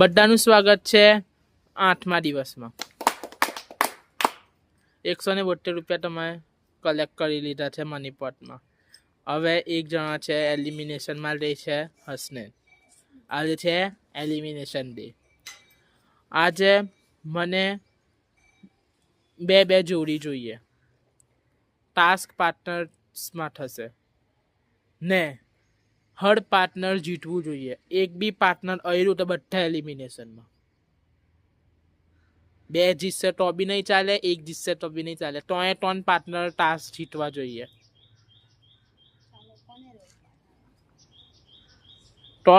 બધાનું સ્વાગત છે 8મા દિવસમાં। 172 રૂપિયા તમે કલેક્ટ કરી લીધા છે મની પોટમાં। હવે એક જણા છે એલિમિનેશનમાં રહે છે હસનેન। આજે છે એલિમિનેશન ડે। આજે મને બે જોડી જોઈએ। ટાસ્ક પાર્ટનર્સમાં થશે ને હર પાર્ટનર જીતવું જોઈએ। એક બી પાર્ટનર આવ્યું તો બધા એલિમિનેશનમાં। 2 જીતશે તો બી નહીં ચાલે, 1 જીતશે તો બી નહીં ચાલે। 3 પાર્ટનર ટાસ્ક જીતવા જોઈએ તો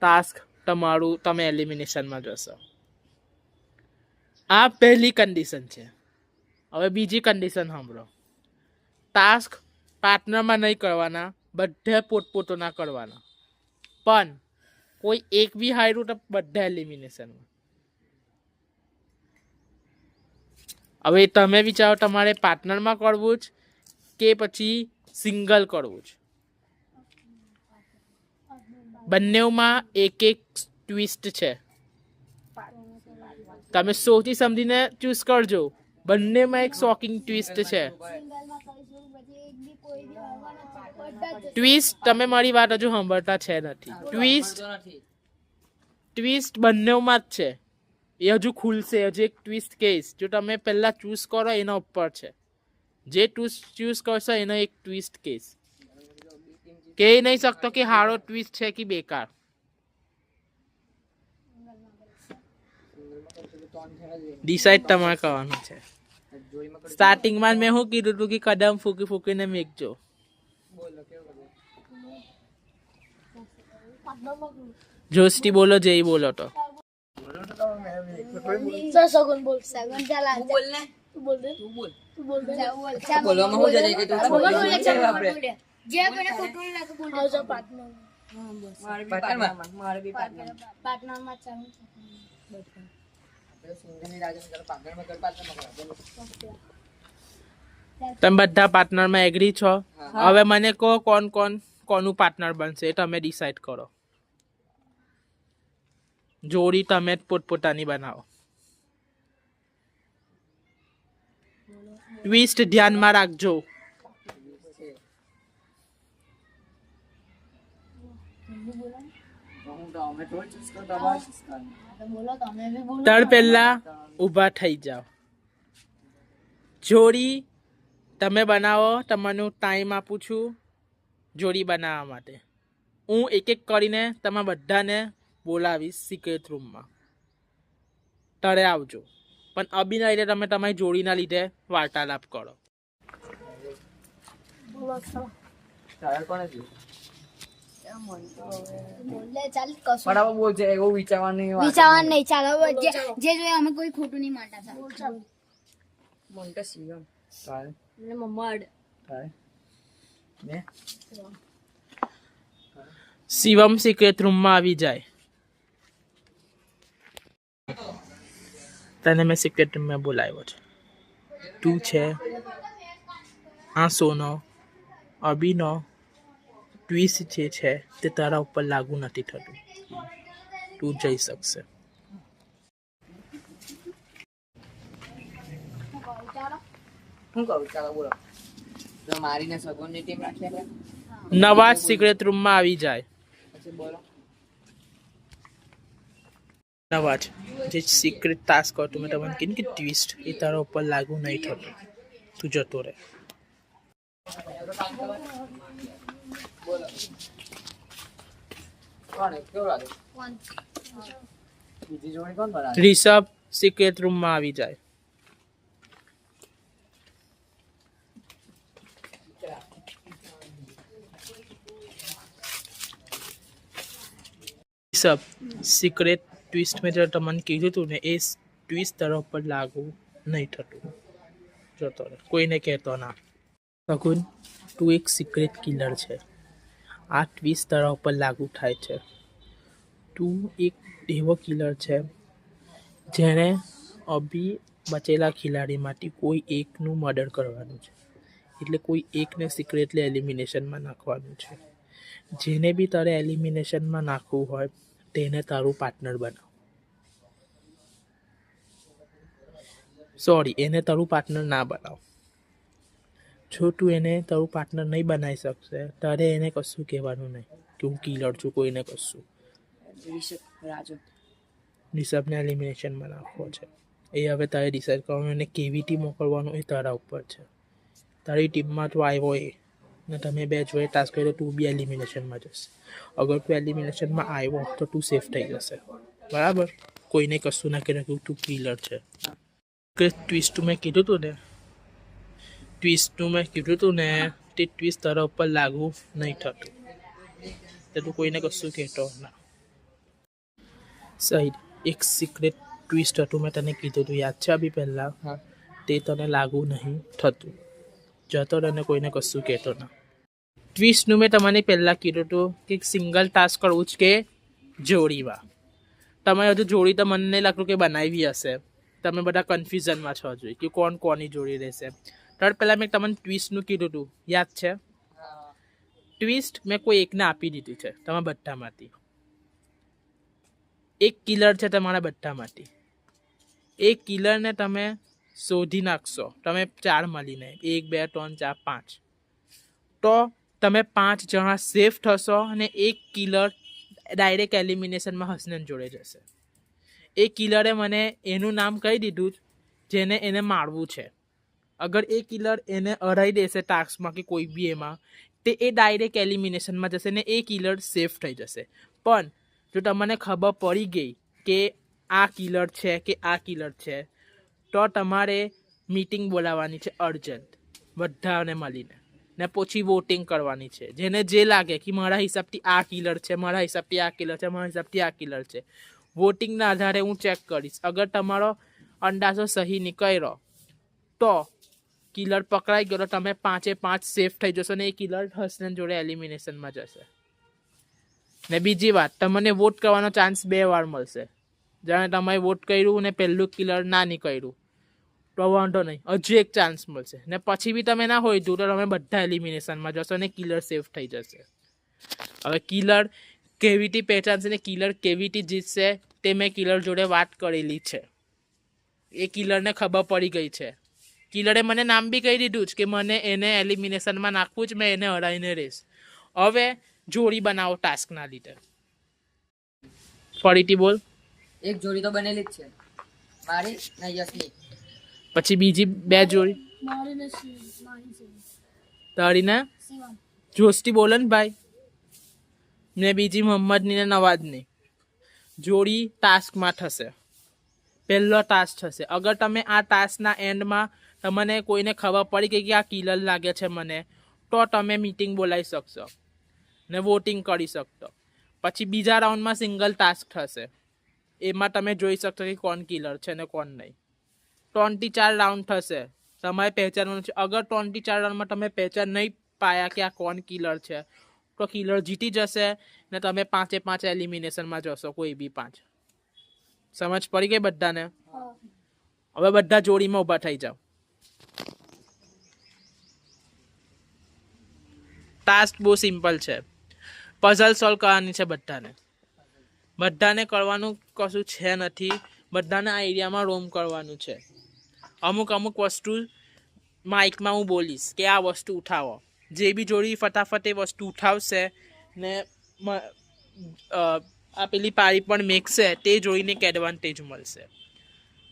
ટાસ્ક તમારું તમે એલિમિનેશનમાં જશો। આ પહેલી કન્ડિશન છે। હવે બીજી કન્ડિશન સાંભળો। ટાસ્ક પાર્ટનરમાં નહીં કરવાના, બધે પોતપોતાના કરવાના, પણ કોઈ એક બી હાર્યું તો બધા એલિમિનેશનમાં। હવે તમે વિચારો તમારે પાર્ટનરમાં કરવું જ કે પછી સિંગલ કરવું જ। બંનેમાં એક એક ટ્વિસ્ટ છે, તમે સોચી સમજીને ચૂઝ કરજો। બંનેમાં એક શોકિંગ ટ્વિસ્ટ છે। ટ્વિસ્ટ તમે મારી વાત હજુ સાંભળતા છે નથી। ટ્વિસ્ટ બંનેમાં જ છે, એ હજુ ખુલશે। હજુ એક ટ્વિસ્ટ કહીશ, જો તમે પહેલા ચૂઝ કરો એના ઉપર છે। જે ચૂઝ કરશો એનો એક ટ્વિસ્ટ કહીશ। કહી નહીં શકતો કે હારો ટ્વિસ્ટ છે કે બેકાર। ડિસાઈડ તમારે કરવાનું છે। સ્ટાર્ટિંગમાં મેં શું કીધું હતું કે કદમ ફૂકી ફૂકીને મેકજો। જોસ્તી બોલો, જય બોલો તો તમે બધા પાર્ટનરમાં એગ્રી છો? હવે મને કહો કોનું પાર્ટનર બનશે એ તમે ડિસાઈડ કરો। જોડી તમે જ પોતપોતાની બનાવો। ટ્વિસ્ટ ધ્યાનમાં રાખજો। ત્યાર પહેલા ઊભા થઈ જાઓ। જોડી તમે બનાવો, તમને ટાઈમ આપું છું જોડી બનાવવા માટે। હું એક એક કરીને તમે બધાને બોલાવીશ સિક્રેટ રૂમમાં, તારે આવજો। પણ અબીના લીધે તમે તમારી જોડીના લીધે વાર્તાલાપ કરો। શિવમ સિક્રેટ રૂમમાં આવી જાય। તને મેં સિક્રેટ રૂમમાં બોલાવ્યો છે। તું છે આ સોનો અભિનો ટ્વિસ્ટ જે છે તે તારા ઉપર લાગુ નથી થતું। તું જઈ શકશે। નવા સિક્રેટ રૂમમાં આવી જાય। નવા જે સિક્રેટ ટાસ્ક હતું મેં તમને કીધું કે ટ્વિસ્ટ એ તારા ઉપર લાગુ નહીં થતું। તું જતો રહે। રિષભ સિક્રેટ રૂમમાં આવી જાય। રિષભ સિક્રેટ ટ્વિસ્ટ મેં જો તમને કીધું હતું ને એ ટ્વિસ્ટ તારા ઉપર લાગુ નહીં થતું। જતો રહે, કોઈને કહેતો ના। શકુન તું એક સિક્રેટ કિલર છે। આ ટ્વિસ્ટ તારા ઉપર લાગુ થાય છે। તું એક એવો કિલર છે જેણે અભી બચેલા ખેલાડીમાંથી કોઈ એકનું મર્ડર કરવાનું છે। એટલે કોઈ એકને સિક્રેટલી એલિમિનેશનમાં નાખવાનું છે। જેને બી તારે એલિમિનેશનમાં નાખવું હોય તેને તારું પાર્ટનર બનાવ. સોરી, એને તારું પાર્ટનર ના બનાવ. જો તું એને તારું પાર્ટનર નહીં બનાવી શકશે ત્યારે એને કશું કહેવાનું નહીં કે હું કિલર છું, કોઈને કશું. રિષભને એલિમિનેશનમાં નાખવો છે. એ હવે તારે ડિસાઈડ કરવાનું એને કેવી ટીમ મોકલવાનું એ તારા ઉપર છે. તારી ટીમમાં તું આવ્યો એ ને તમે બે જોડે ટાસ્ક કર્યો, તું બી એલિમિનેશનમાં જશે. અગર તું એલિમિનેશનમાં આવ્યો તો તું સેફ થઈ જશે. બરાબર? કોઈને કશું ના કહેવાય કે તું કિલર છે. કે ટ્વિસ્ટ મેં કીધું હતું ને તે ટ્વિસ્ટ તારા ઉપર લાગુ નહીં થતું. તો તું કોઈને કશું કહેતો ના. સહી. એક સિક્રેટ ટ્વિસ્ટ હતું, મેં તને કીધું હતું, યાદ છે? અભી પહેલાં તે તને લાગુ નહીં થતું. જતો તને કોઈને કશું કહેતો ના. ટ્વિસ્ટનું મેં તમને પહેલાં કીધું હતું કે સિંગલ ટાસ્ક કરવું જ કે જોડીમાં. તમે હજુ જોડી તો મને નહીં લાગતું કે બનાવી હશે. તમે બધા કન્ફ્યુઝનમાં છો જોઈએ કે કોણ કોની જોડી રહેશે. ત્યાર પહેલાં મેં તમને ટ્વિસ્ટનું કીધું હતું, યાદ છે? ટ્વિસ્ટ મેં કોઈ એકને આપી દીધી છે તમારા બધામાંથી. એક કિલર છે તમારા બધામાંથી. એ કિલરને તમે શોધી નાખશો, તમે 4 મળીને 1 2 3 4 5, તો તમે 5 જણા સેફ થશો અને એક કિલર ડાયરેક્ટ એલિમિનેશનમાં હસનન જોડે જશે. એ કિલરે મને એનું નામ કહી દીધું જેને એને મારવું છે. અગર એ કિલર એને હરાઈ દેશે ટાસ્કમાં કે કોઈ બી એમાં, તે એ ડાયરેક્ટ એલિમિનેશનમાં જશે ને એ કિલર સેફ થઈ જશે. પણ જો તમને ખબર પડી ગઈ કે આ કિલર છે કે આ કિલર છે, તો તમારે મીટિંગ બોલાવવાની છે અર્જન્ટ, બધાને મળીને, ને પછી વોટિંગ કરવાની છે. જેને જે લાગે કે મારા હિસાબથી આ કિલર છે, મારા હિસાબથી આ કિલર છે, મારા હિસાબથી આ કિલર છે, વોટિંગના આધારે હું ચેક કરીશ. અગર તમારો અંદાજો સહી નીકળ્યો તો કિલર પકડાઈ ગયો તો તમે 5 સેફ થઈ જશો ને એ કિલર હસનન જોડે એલિમિનેશનમાં જશે. ને બીજી વાત, તમને વોટ કરવાનો ચાન્સ 2 વાર મળશે. જાણે તમે વોટ કર્યું ને પહેલું કિલર ના નીકળ્યું તો વાંધો નહીં, હજુ એક ચાન્સ મળશે. ને પછી બી તમે ના હોય તો તમે બધા એલિમિનેશનમાં જશો ને કિલર સેફ થઈ જશે. હવે કિલર કેવીટી પહેચાનશે ને કિલર કેવીટી જીતશે તે મેં કિલર જોડે વાત કરેલી છે. એ કિલરને ખબર પડી ગઈ છે. કિલરે મને નામ બી કહી દીધું જ કે મને એને એલિમિનેશનમાં નાખવું જ, મેં એને હરાઈને રહીશ. હવે જોડી બનાવો ટાસ્કના લીધે. ફરીથી બોલ. એક જોડી તો બનેલી જ છે, મારી ને યશની. પછી બીજી 2 જોડી તારી ને જોસ્તી બોલે ને ભાઈ, ને બીજી મોહમ્મદની ને નવાજની જોડી ટાસ્કમાં થશે. પહેલો ટાસ્ક થશે. અગર તમે આ ટાસ્કના એન્ડમાં તમને કોઈને ખબર પડી ગઈ કે આ કિલર લાગે છે મને, તો તમે મીટિંગ બોલાવી શકશો ને વોટિંગ કરી શકશો. પછી બીજા રાઉન્ડમાં સિંગલ ટાસ્ક થશે. એમાં તમે જોઈ શકશો કે કોણ કિલર છે ને કોણ નહીં. 3 થી 4 રાઉન્ડ થશે, તમારે પહેચાનવાનું છે. અગર 3 થી 4 રાઉન્ડમાં તમે પહેચાન નહીં પાયા કે આ કોણ કિલર છે, તો કિલર જીતી જશે ને તમે 5 એલિમિનેશનમાં જશો, કોઈ બી 5. સમજ પડી ગઈ બધાને? હવે બધા જોડીમાં ઊભા થઈ જાઓ. ટાસ્ક બહુ સિમ્પલ છે. પઝલ સોલ્વ કરવાની છે બધાને. બધાને કરવાનું કશું છે નથી. બધાને આ એરિયામાં રોમ કરવાનું છે. અમુક વસ્તુ માઇકમાં હું બોલીશ કે આ વસ્તુ ઉઠાવો. જે બી જોડી ફટાફટ એ વસ્તુ ઉઠાવશે ને આ પેલી પારી પણ મેકશે, તે જોડીને એક એડવાન્ટેજ મળશે.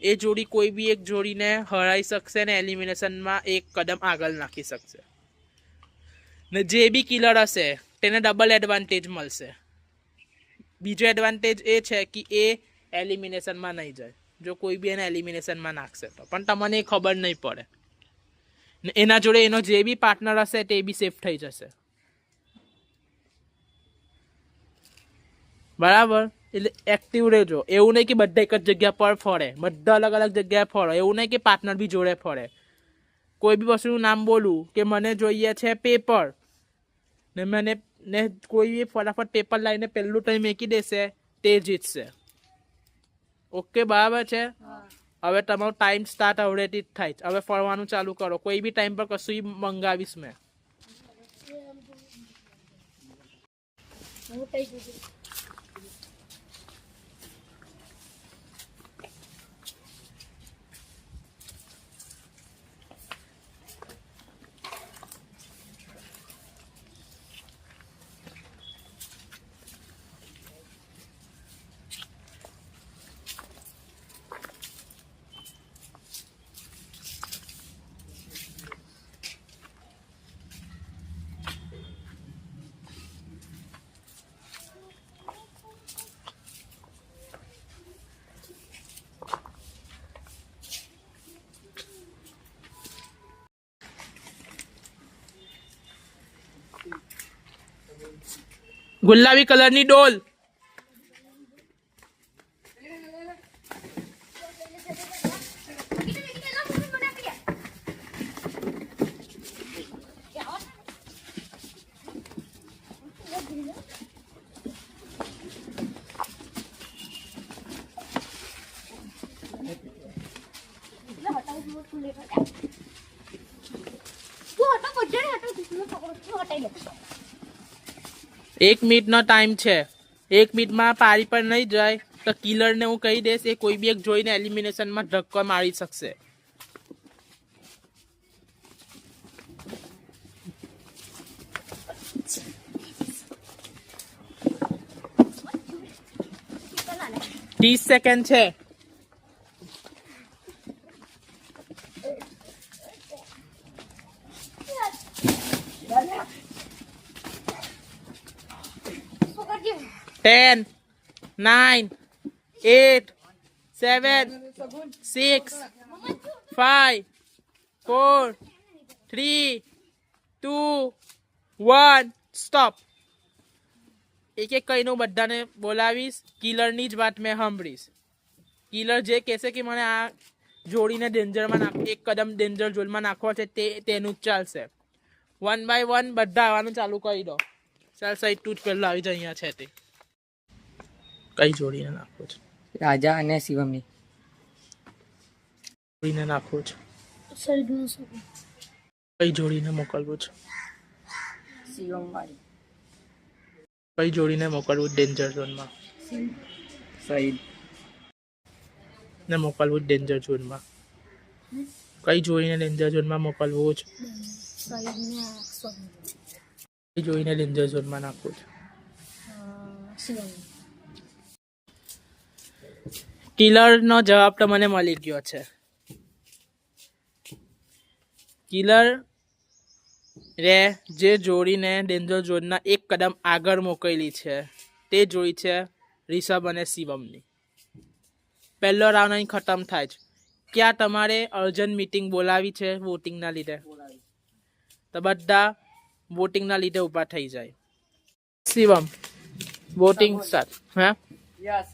એ જોડી કોઈ બી એક જોડીને હરાઈ શકશે ને એલિમિનેશનમાં એક કદમ આગળ નાખી શકશે. ને જે બી કિલર હશે તેને ડબલ એડવાન્ટેજ મળશે. બીજો એડવાન્ટેજ એ છે કે એ એલિમિનેશનમાં નહીં જાય જો કોઈ બી એને એલિમિનેશનમાં નાખશે તો. પણ તમને એ ખબર નહીં પડે. ને એના જોડે એનો જે બી પાર્ટનર હશે તે બી સેફ થઈ જશે. બરાબર? એટલે એક્ટિવ રહેજો. એવું નહીં કે બધા એક જ જગ્યા પર ફરે, બધા અલગ અલગ જગ્યાએ ફરો. એવું નહીં કે પાર્ટનર બી જોડે ફરે. કોઈ બી વસ્તુનું નામ બોલું કે મને જોઈએ છે પેપર, ને મને ને કોઈ બી ફટાફટ પેપર લાવીને પહેલું ટાઈમ મેકી દેશે તે જીતશે. ઓકે, બરાબર છે? હવે તમારો ટાઈમ સ્ટાર્ટ હવેથી જ થાય. હવે ફરવાનું ચાલુ કરો. કોઈ બી ટાઈમ પર કશું મંગાવીશ મેં. ગુલાબી કલરની ડોલ. એક મિનિટનો ટાઈમ છે. 1 મિનિટમાં પારી પર નહીં જાય તો કિલરને હું કહી દઈશ, એ કોઈ બી એક જોઈને એલિમિનેશનમાં ધક્કો મારી શકશે. ત્રીસ સેકન્ડ છે. ટેન, 9, 8, 7, 6, 5, 4, 3, 2, 1. સ્ટોપ. એક એક કહીને હું બધાને બોલાવીશ. કિલરની જ વાત મેં સાંભળીશ. કિલર જે કહેશે કે મને આ જોડીને ડેન્જરમાં નાખ, એક કદમ ડેન્જર ઝોનમાં નાખવો છે, તેનું જ ચાલશે. 1 by 1 બધા આવવાનું ચાલુ કરી દો. ચાલ સહી તું જ પહેલા આવી જાય. અહીંયા છે તે કઈ જોડીને નાખવો છે? રાજા અને શિવમની જોડીને નાખવો છે. કઈ જોડીને મોકલવું છે? શિવમ વાળી. કઈ જોડીને મોકલવું ડેન્જર ઝોનમાં? સહીદ ને મોકલવું ડેન્જર ઝોનમાં. કઈ જોડીને ડેન્જર ઝોનમાં મોકલવું છે? કઈ જોઈને ડેન્જર ઝોનમાં નાખવું છે? કિલરનો જવાબ તો મને મળી ગયો છે. કિલર રે જે જોડીને ડેન્જર ઝોનના એક કદમ આગળ મોકલેલી છે તે જોડી છે રિષભ અને શિવમની. પહેલો રાઉન્ડ અહીં ખતમ થાય છે. ક્યાં તમારે અર્જન્ટ મીટિંગ બોલાવી છે વોટિંગના લીધે? તો બધા વોટિંગના લીધે ઊભા થઈ જાય. Shivam, voting start. હા, યસ.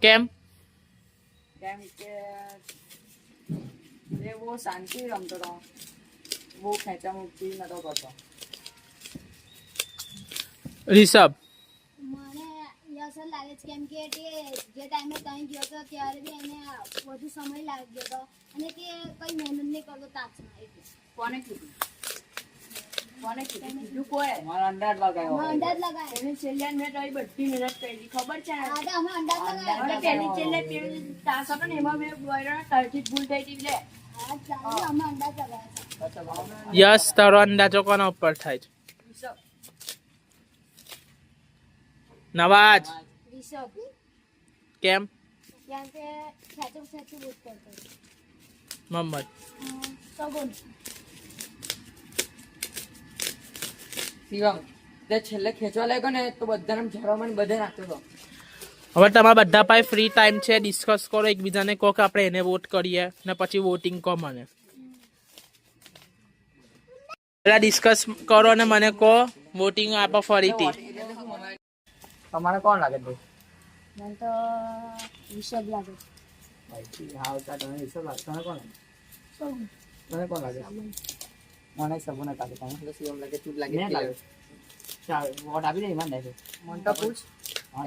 કેમ? કેમ કે એ બહુ શાંતિ રમતો હતો, બહુ ખેંચા મૂકી નતો કરતો. રિષભ, મને યસર લાગે છે કેમ કે તે જે ટાઈમે ત્યાં ગયો હતો ત્યારે બી એને વધુ સમય લાગ્યો હતો અને તે કઈ મહેનત નહીં કરતો તાચમાં. એટલે કોને કીધું? કોને કીધું? કીધું કોઈ? મારો અંદાજ લગાવ્યો. અમે અંદાજ લગાવ્યો. એની છેલ્લે મેં તારી બધી મહેનત કરી, ખબર છે ને? હા, તો અમે અંદાજ લગાવ્યો. હવે પહેલી છેલ્લે પેલી તાસ હતો ને એમાં મેં બોયરાના તરથી જ ભૂલ થઈ હતી લે. હા, ચાલો, અમે અંદાજ લગાવ્યો. યસ, તારો અંદાજો કોના ઉપર થાય છે? રિષભ. નવાજ, રિષભ, કેમ? કેમ કે ખેંચું બોટ કરતો હતો. મોહમ્મદ, સગુન, શિવમ તે છેલ્લે ખેંચવા લાગ્યો ને તો બધાને ઝરવામાં બધે નાખતો હતો. હવે તમારા બધા પાસે ફ્રી ટાઈમ છે, ડિસ્કસ કરો, એકબીજાને કહો કે આપણે એને વોટ કરીએ ને પછી વોટિંગ કહો મને. પેલા ડિસ્કસ કરો ને મને કહો, વોટિંગ આપો ફરીથી. તમારે કોણ લાગે છે? મને તો રિષભ લાગે. હા, તમે રિષભ લાગે. તને કોણ લાગે? સગુન, તને કોણ લાગે? મને સબુને લાગે. તને શિવમ લાગે, તું લાગે. ચાલ વોટ આપી દે. એમાં નહીં મને તો પૂછ.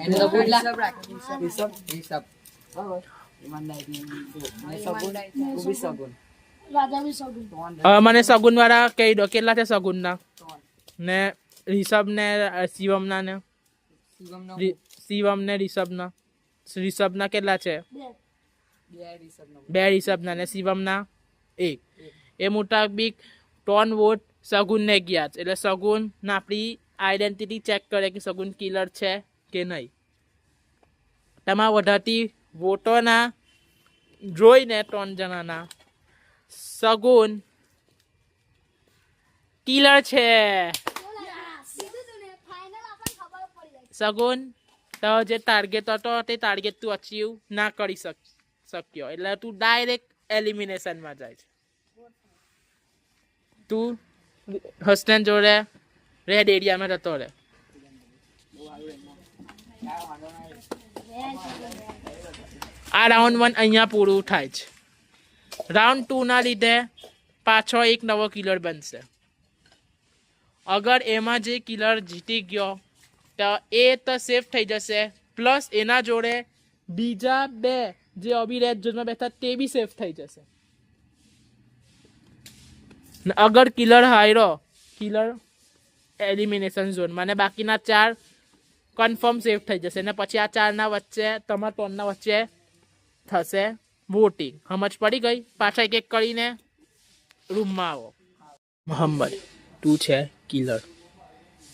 એને તો પૂછ. રિષભ બરાબર. એમાં નહીં સગુન, તું બી સગુન. રાજા બી સગુન. મને સગુન વાળા કહી દો કેટલા છે સગુનના ને રિષભ ને શિવમના ને શિવમનો શિવમ ને રિષભના. રિષભના કેટલા છે? બે. બે રિષભના ને શિવમના 1. એ મુતાબિક 3 વોટ સગુનને ગયા છે. એટલે સગુન આપણી આઈડેન્ટિટી ચેક કરે કે સગુન કિલર છે કે નહીં. તમારા વધારતી વોટોના જોઈને 3 જણાના સગુન કિલર છે. સગુન, તો જે ટાર્ગેટ હતો તે ટાર્ગેટ તું અચીવ ના કરી શક્યો એટલે તું ડાયરેક્ટ એલિમિનેશનમાં જાય છે. તું હસનેન જોડે રેડ એરિયામાં જતો રહે. આ રાઉન્ડ 1 અહીંયા પૂરું થાય છે. રાઉન્ડ 2 ના લીધે પાછો એક નવો કિલર બનશે. અગર એમાં જે કિલર જીતી ગયો તો એ તો સેફ થઈ જશે, પ્લસ એના જોડે બીજા 2 જે અભી રેડ ઝોનમાં બેઠા તે બી સેફ થઈ જશે. અગર કિલર હાર્યો, કિલર એલિમિનેશન ઝોનમાં, અને બાકીના 4 કન્ફર્મ સેફ થઈ જશે. ને પછી આ 4ના વચ્ચે, તમારા 3ના વચ્ચે થશે વોટિંગ. સમજ પડી ગઈ? પાછા એક કરીને રૂમમાં આવો. મોહમ્મદ, તું છે કિલર.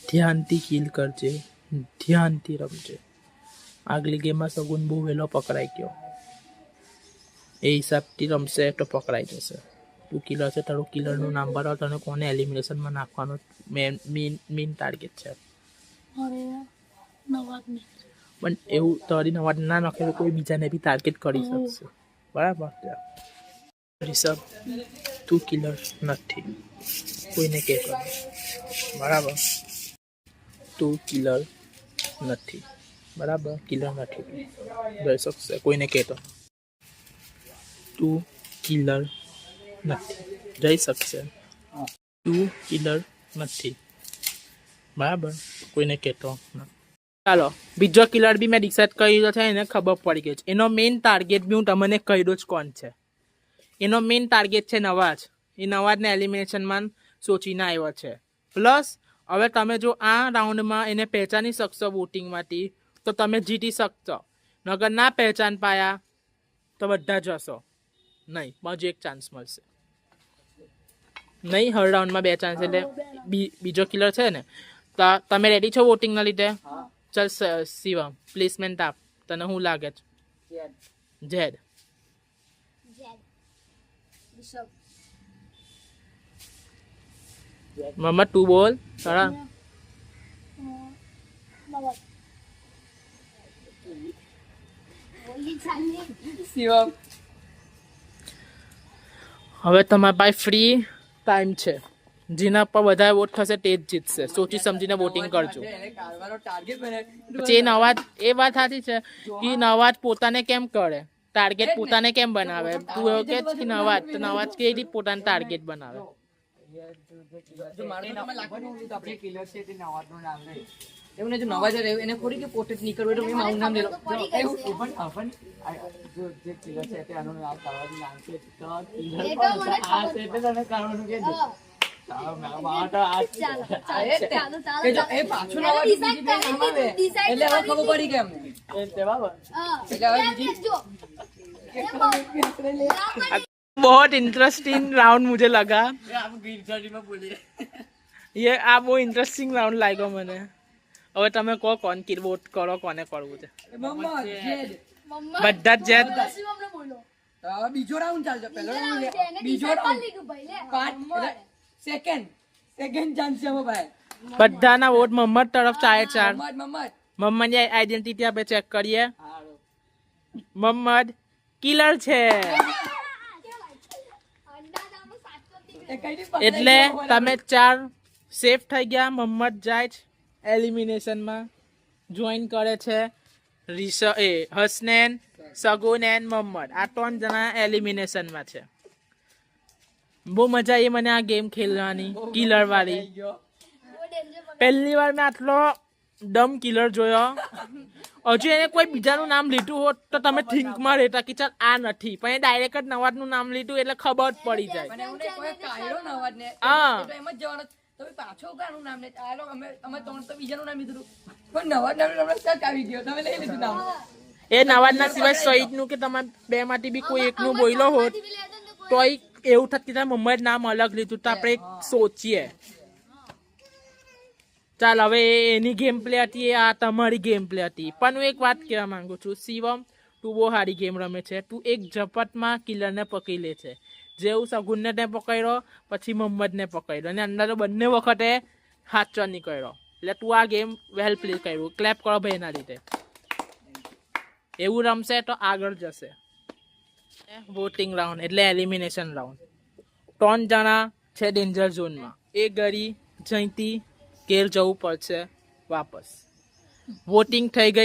ધ્યાનથી કિલ કરજે, ધ્યાનથી રમજે. આગલી ગેમમાં સગુન બહુ વહેલો પકડાઈ ગયો, એ હિસાબથી રમશે તો પકડાઈ જશે. તું કિલર છે, તારું કિલરનું નામ બરાબર, તને કોને એલિમિનેશનમાં નાખવાનો મેઇન ટાર્ગેટ છે. પણ એવું તારી નવાજ ના નાખે તો કોઈ બીજાને બી ટાર્ગેટ કરી શકશે. બરાબર? રિષભ, તું કિલર નથી, કોઈને કહેતો નહીં. બરાબર? તું કિલર નથી. બરાબર? કિલર નથી, જઈ શકશે, કોઈને કહેતો. તું કિલર નથી, જઈ શકશે. તું કિલર નથી. બરાબર? કોઈને કહેતો નથી. ચાલો, બીજો કિલર બી મેં ડિસાઇડ કર્યો છે, એને ખબર પડી ગઈ છે. એનો મેઇન ટાર્ગેટ બી હું તમને કહ્યું જ કોણ છે. એનો મેઇન ટાર્ગેટ છે નવાજ. એ નવાજને એલિમિનેશનમાં સોચીને આવ્યો છે. પ્લસ હવે તમે જો આ રાઉન્ડમાં એને પહેચાની શકશો વોટિંગમાંથી તો તમે જીતી શકશો. નગર ના પહેચાન પાયા તો બધા જશો નહીં. બાજુ એક ચાન્સ મળશે નહીં. હર રાઉન્ડમાં 2 ચાન્સ, એટલે બીજો કિલર છે ને. તો તમે રેડી છો વોટિંગના લીધે? ચાલ શિવમ, પ્લેસમેન્ટ આપ. તને શું લાગે છે? જેડ. મમ્મા તું બોલ. તારા શિવમ. હવે તમારા પાસે ફ્રી ટાઈમ છે. જેના પર વધારે વોટ થશે તે જ જીતશે. સોચી સમજીને વોટિંગ કરજો. પછી એ નવાજ, એ વાત સાચી છે કે નવાજ પોતાને કેમ કરે, ટાર્ગેટ પોતાને કેમ બનાવે. તું એવું કે છે કે નવાજ, તો નવાજ કેવી રીતે પોતાનું ટાર્ગેટ બનાવે? જો મારું નામ લાગવાનું તો આપણે કિલર છે તે નવાજનું નામ લે. એવું ને જો નવાજ એને ખોરી કે પોતે જ નીકળવું એટલે મેં મારું નામ લેલો. એવું પણ જો જે કિલર છે તે આનું નામ કાઢવાનું નામ છે તો કિલર આ છે એટલે તને કાઢવાનું કે દે. એ પાછું નવાજ બીજી બે નામ આવે એટલે હવે ખબર પડી કે અમને એટલે બરાબર. એટલે હવે બીજી बहुत इंटरेस्टिंग राउंड मुझे लगा ये. આ બહુ ઇન્ટરેસ્ટિંગ રાઉન્ડ લાગ્યો મને. હવે તમે કહો કોણ કી વોટ કરો, કોને કરવું છે? બધા જ જેડ. બીજો રાઉન્ડ ચાલજો. પહેલો રાઉન્ડ બીજો રાઉન્ડ સેકન્ડ ચાન્સ છે ભાઈ. બધાના વોટ મોહમ્મદ તરફ ચાલે. 4 મોહમ્મદ મોહમ્મદની આઈડેન્ટિટી આપણે ચેક કરીએ. મોહમ્મદ કિલર છે. એટલે તમે 4 સેફ થઈ ગયા. મોહમ્મદ જાય છે એલિમિનેશનમાં, જોઈન કરે છે હસનૈન, સગુન એન્ડ મોહમ્મદ. આ 3 જણા એલિમિનેશનમાં છે. બહુ મજા આવી મને આ ગેમ ખેલવાની, કિલર વાળી. પહેલી વાર મેં આટલો ડમ કિલર જોયો. હજુ એને કોઈ બીજાનું નામ લીધું હોત તો તમે થિંકમાં રહેતા કે ચાલ આ નથી, પણ એ ડાયરેક્ટ જ નવાજનું નામ લીધું એટલે ખબર જ પડી જાય. હા, પાછો કાનું નામ લે. અમે ત્રણ તો બીજાનું નામ લીધું પણ નવાજ નામ આવી ગયો. તમે લઈ લીધું નામ. એ નવાજના સિવાય શહીદનું કે તમે 2 માંથી બી કોઈ એકનું બોલ્યો હોત તોય એવું થતું કે મોહમ્મદ નામ અલગ લીધું. તો આપણે સોચીએ. ચાલ હવે એની ગેમ પ્લે હતી, આ તમારી ગેમ પ્લે હતી. પણ હું એક વાત કહેવા માંગુ છું, શિવમ તું બહુ સારી ગેમ રમે છે. તું એક ઝપટમાં કિલરને પકડી લે છે. જેવું સગુનને તે પકડ્યો પછી મોહમ્મદને પકડ્યો અને અંદર બંને વખતે હાચો નીકળ્યો. એટલે તું આ ગેમ વેલ પ્લે કર્યું. ક્લેપ કરો ભાઈ એના લીધે. એવું રમશે તો આગળ જશે. વોટિંગ રાઉન્ડ એટલે એલિમિનેશન રાઉન્ડ. 3 જણા છે ડેન્જર ઝોનમાં. એ ગરી જઈતી ઘેર જવું પડશે વાપસ. વોટિંગ થઈ ગઈ.